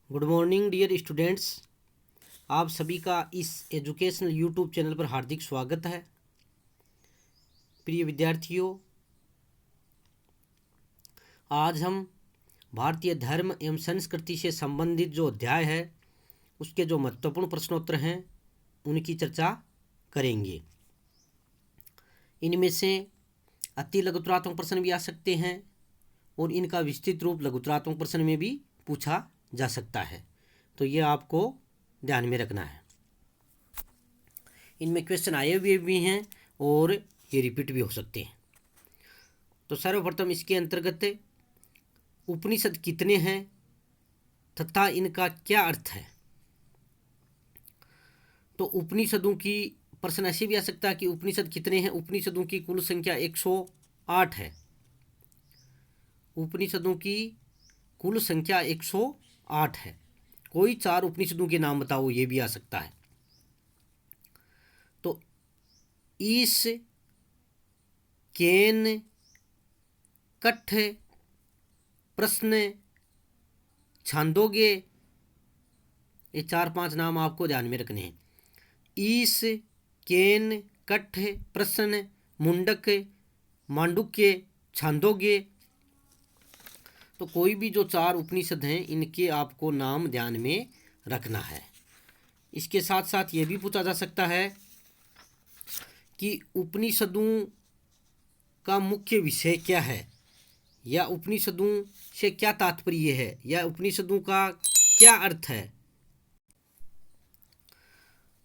Good morning dear students. आप सभी का इस एजुकेशनल यूट्यूब चैनल पर हार्दिक स्वागत है। प्रिय विद्यार्थियों, आज हम भारतीय धर्म एवं संस्कृति से संबंधित जो अध्याय है उसके जो महत्वपूर्ण प्रश्नोत्तर हैं उनकी चर्चा करेंगे। इनमें से अति लघुतरात्मक प्रश्न भी आ सकते हैं और इनका विस्तृत रूप लघुतरात्मक प्रश्न में भी पूछा जा सकता है, तो ये आपको ध्यान में रखना है। इनमें क्वेश्चन आए हुए भी हैं और ये रिपीट भी हो सकते हैं। तो सर्वप्रथम इसके अंतर्गत उपनिषद कितने हैं तथा इनका क्या अर्थ है। तो उपनिषदों की प्रश्न ऐसे भी आ सकता है कि उपनिषद कितने हैं। उपनिषदों की कुल संख्या 108 है। उपनिषदों की कुल संख्या 108 है। कोई 4 उपनिषदों के नाम बताओ, ये भी आ सकता है। तो ईश, केन, कठ, प्रश्न, छांदोग्य, ये 4-5 नाम आपको ध्यान में रखने हैं। ईश, केन, कठ, प्रश्न, मुंडक, मांडुक्य, छांदोग्य। तो कोई भी जो 4 उपनिषद हैं इनके आपको नाम ध्यान में रखना है। इसके साथ साथ ये भी पूछा जा सकता है कि उपनिषदों का मुख्य विषय क्या है, या उपनिषदों से क्या तात्पर्य है, या उपनिषदों का क्या अर्थ है।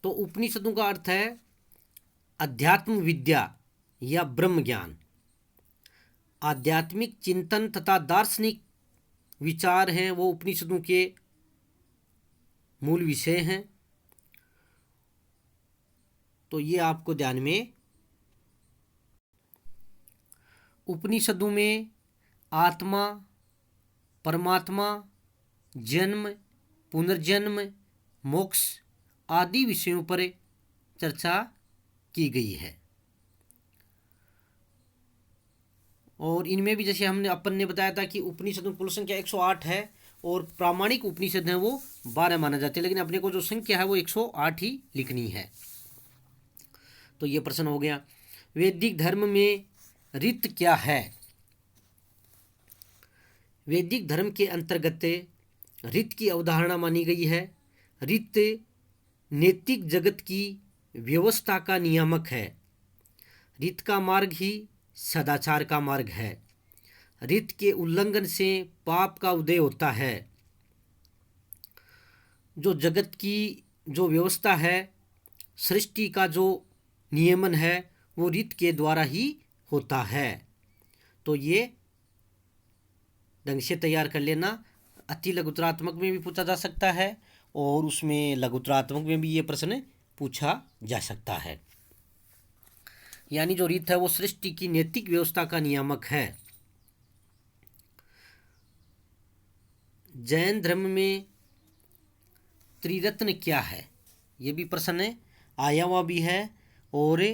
तो उपनिषदों का अर्थ है अध्यात्म विद्या या ब्रह्म ज्ञान, आध्यात्मिक चिंतन तथा दार्शनिक विचार हैं, वो उपनिषदों के मूल विषय हैं। तो ये आपको ध्यान में। उपनिषदों में आत्मा, परमात्मा, जन्म, पुनर्जन्म, मोक्ष आदि विषयों पर चर्चा की गई है। और इनमें भी जैसे हमने अपन ने बताया था कि उपनिषदों की कुल संख्या 108 है और प्रामाणिक उपनिषद हैं वो 12 माना जाते हैं, लेकिन अपने को जो संख्या है वो 108 ही लिखनी है। तो ये प्रश्न हो गया। वैदिक धर्म में रीत क्या है। वैदिक धर्म के अंतर्गत रीत की अवधारणा मानी गई है। रीत नैतिक जगत की व्यवस्था का नियामक है। रीत का मार्ग ही सदाचार का मार्ग है। रीत के उल्लंघन से पाप का उदय होता है। जो जगत की जो व्यवस्था है, सृष्टि का जो नियमन है, वो रीत के द्वारा ही होता है। तो ये ढंग से तैयार कर लेना। अति लघुतरात्मक में भी पूछा जा सकता है और उसमें लघुतरात्मक में भी ये प्रश्न पूछा जा सकता है। यानी जो रीत है वो सृष्टि की नैतिक व्यवस्था का नियामक है। जैन धर्म में त्रिरत्न क्या है, ये भी प्रश्न आया हुआ भी है और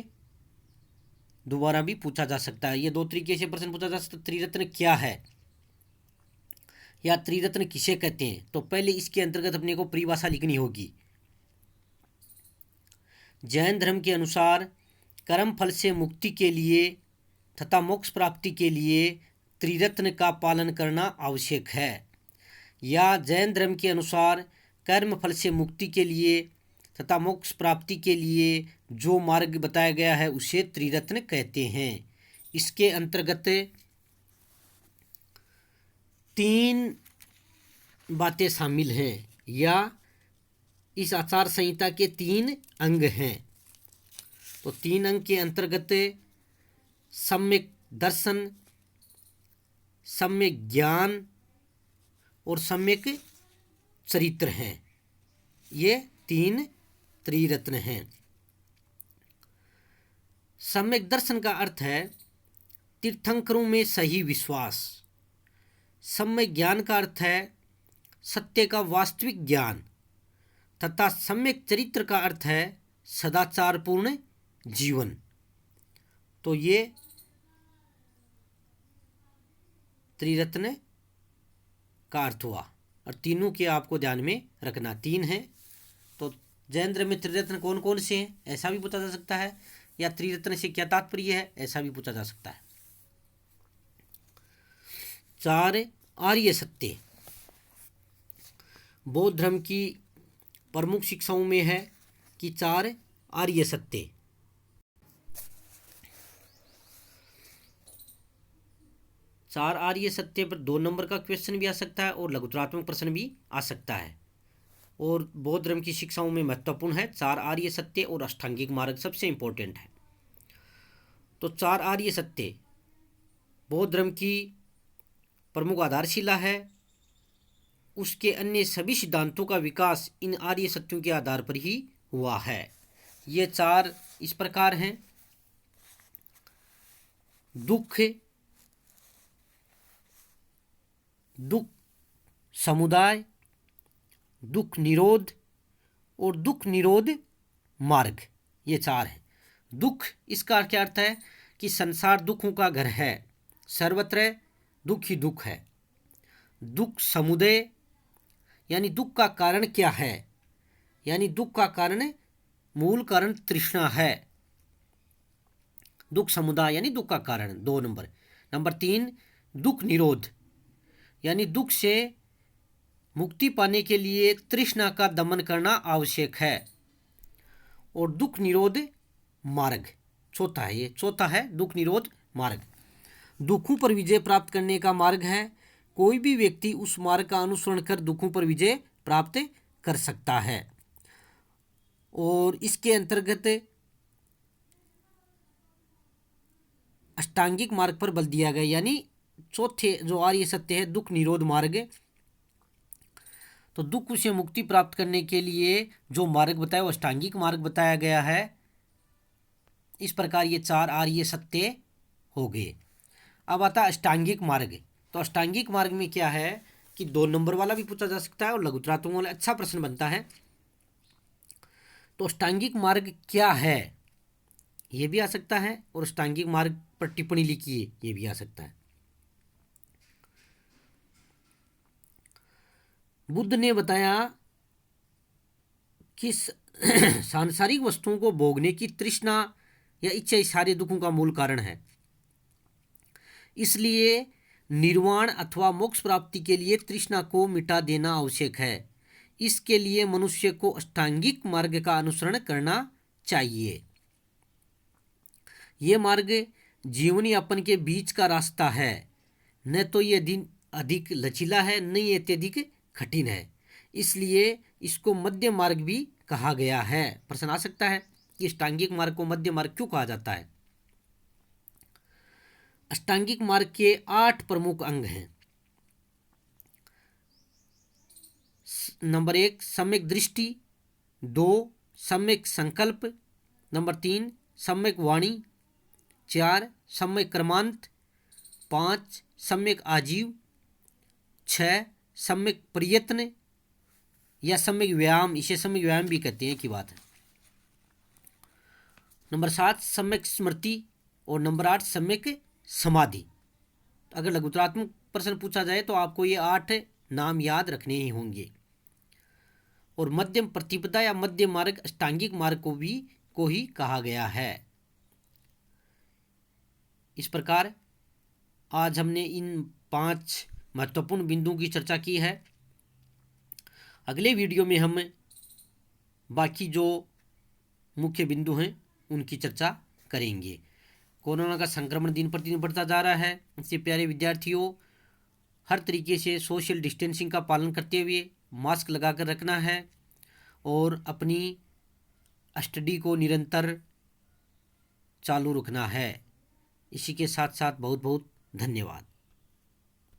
दोबारा भी पूछा जा सकता है। ये 2 तरीके से प्रश्न पूछा जा सकता है। त्रिरत्न क्या है या त्रिरत्न किसे कहते हैं। तो पहले इसके अंतर्गत अपने को परिभाषा लिखनी होगी। जैन धर्म के अनुसार कर्म फल से मुक्ति के लिए तथा मोक्ष प्राप्ति के लिए त्रिरत्न का पालन करना आवश्यक है। या जैन धर्म के अनुसार कर्म फल से मुक्ति के लिए तथा मोक्ष प्राप्ति के लिए जो मार्ग बताया गया है उसे त्रिरत्न कहते हैं। इसके अंतर्गत 3 बातें शामिल हैं, या इस आचार संहिता के 3 अंग हैं। तो 3 अंग के अंतर्गत सम्यक दर्शन, सम्यक ज्ञान और सम्यक चरित्र हैं। ये 3 त्रिरत्न हैं। सम्यक दर्शन का अर्थ है तीर्थंकरों में सही विश्वास। सम्यक ज्ञान का अर्थ है सत्य का वास्तविक ज्ञान, तथा सम्यक चरित्र का अर्थ है सदाचारपूर्ण जीवन। तो ये त्रिरत्न का अर्थ हुआ, और तीनों के आपको ध्यान में रखना। 3 है। तो जयेंद्र में त्रिरत्न कौन कौन से हैं, ऐसा भी पूछा जा सकता है, या त्रिरत्न से क्या तात्पर्य है, ऐसा भी पूछा जा सकता है। 4 आर्य सत्य। बौद्ध धर्म की प्रमुख शिक्षाओं में है कि 4 आर्य सत्य। 4 आर्य सत्य पर 2 नंबर का क्वेश्चन भी आ सकता है और लघुतरात्मक प्रश्न भी आ सकता है। और बौद्ध धर्म की शिक्षाओं में महत्वपूर्ण है 4 आर्य सत्य और अष्टांगिक मार्ग सबसे इंपॉर्टेंट है। तो 4 आर्य सत्य बौद्ध धर्म की प्रमुख आधारशिला है। उसके अन्य सभी सिद्धांतों का विकास इन आर्य सत्यों के आधार पर ही हुआ है। ये 4 इस प्रकार हैं। दुख, दुख समुदाय, दुख निरोध और दुख निरोध मार्ग, ये 4 हैं। दुख, इसका क्या अर्थ है कि संसार दुखों का घर है, सर्वत्र दुख ही दुख है। दुख समुदय यानी दुख का कारण क्या है, यानी दुख का कारण, मूल कारण तृष्णा है। दुख समुदाय यानी दुख का कारण, 2 नंबर। नंबर 3 दुख निरोध यानी दुख से मुक्ति पाने के लिए तृष्णा का दमन करना आवश्यक है। और दुख निरोध मार्ग चौथा है, ये चौथा है दुख निरोध मार्ग। दुखों पर विजय प्राप्त करने का मार्ग है। कोई भी व्यक्ति उस मार्ग का अनुसरण कर दुखों पर विजय प्राप्त कर सकता है। और इसके अंतर्गत अष्टांगिक मार्ग पर बल दिया गया, यानी चौथे जो आर्य सत्य है दुख निरोध मार्ग। तो दुख से मुक्ति प्राप्त करने के लिए जो मार्ग बताया वो अष्टांगिक मार्ग बताया गया है। इस प्रकार ये 4 आर्य सत्य हो गए। अब आता अष्टांगिक मार्ग। तो अष्टांगिक मार्ग में क्या है कि 2 नंबर वाला भी पूछा जा सकता है और लघुतरात्मक वाला अच्छा प्रश्न बनता है। तो अष्टांगिक मार्ग क्या है ये भी आ सकता है, और अष्टांगिक मार्ग पर टिप्पणी लिखिए ये भी आ सकता है। बुद्ध ने बताया कि सांसारिक वस्तुओं को भोगने की तृष्णा या इच्छा इस सारे दुखों का मूल कारण है। इसलिए निर्वाण अथवा मोक्ष प्राप्ति के लिए तृष्णा को मिटा देना आवश्यक है। इसके लिए मनुष्य को अष्टांगिक मार्ग का अनुसरण करना चाहिए। ये मार्ग जीवन यापन के बीच का रास्ता है। न तो ये दिन अधिक लचीला है, न ये अत्यधिक कठिन है। इसलिए इसको मध्य मार्ग भी कहा गया है। प्रश्न आ सकता है कि अष्टांगिक मार्ग को मध्य मार्ग क्यों कहा जाता है। अष्टांगिक मार्ग के 8 प्रमुख अंग हैं। नंबर 1 सम्यक दृष्टि, 2 सम्यक संकल्प, नंबर 3 सम्यक वाणी, 4 सम्यक कर्मांत, 5 सम्यक आजीव, 6 सम्यक प्रयत्न या सम्यक व्यायाम, इसे सम्यक व्यायाम भी कहते हैं की बात है। नंबर 7 सम्यक स्मृति और नंबर 8 सम्यक समाधि। अगर लघुतरात्मक प्रश्न पूछा जाए तो आपको ये 8 नाम याद रखने ही होंगे। और मध्यम प्रतिपदा या मध्य मार्ग अष्टांगिक मार्ग को ही कहा गया है। इस प्रकार आज हमने इन 5 महत्वपूर्ण बिंदुओं की चर्चा की है। अगले वीडियो में हम बाकी जो मुख्य बिंदु हैं उनकी चर्चा करेंगे। कोरोना का संक्रमण दिन प्रतिदिन बढ़ता जा रहा है। इससे प्यारे विद्यार्थियों, हर तरीके से सोशल डिस्टेंसिंग का पालन करते हुए मास्क लगाकर रखना है और अपनी स्टडी को निरंतर चालू रखना है। इसी के साथ साथ बहुत बहुत धन्यवाद।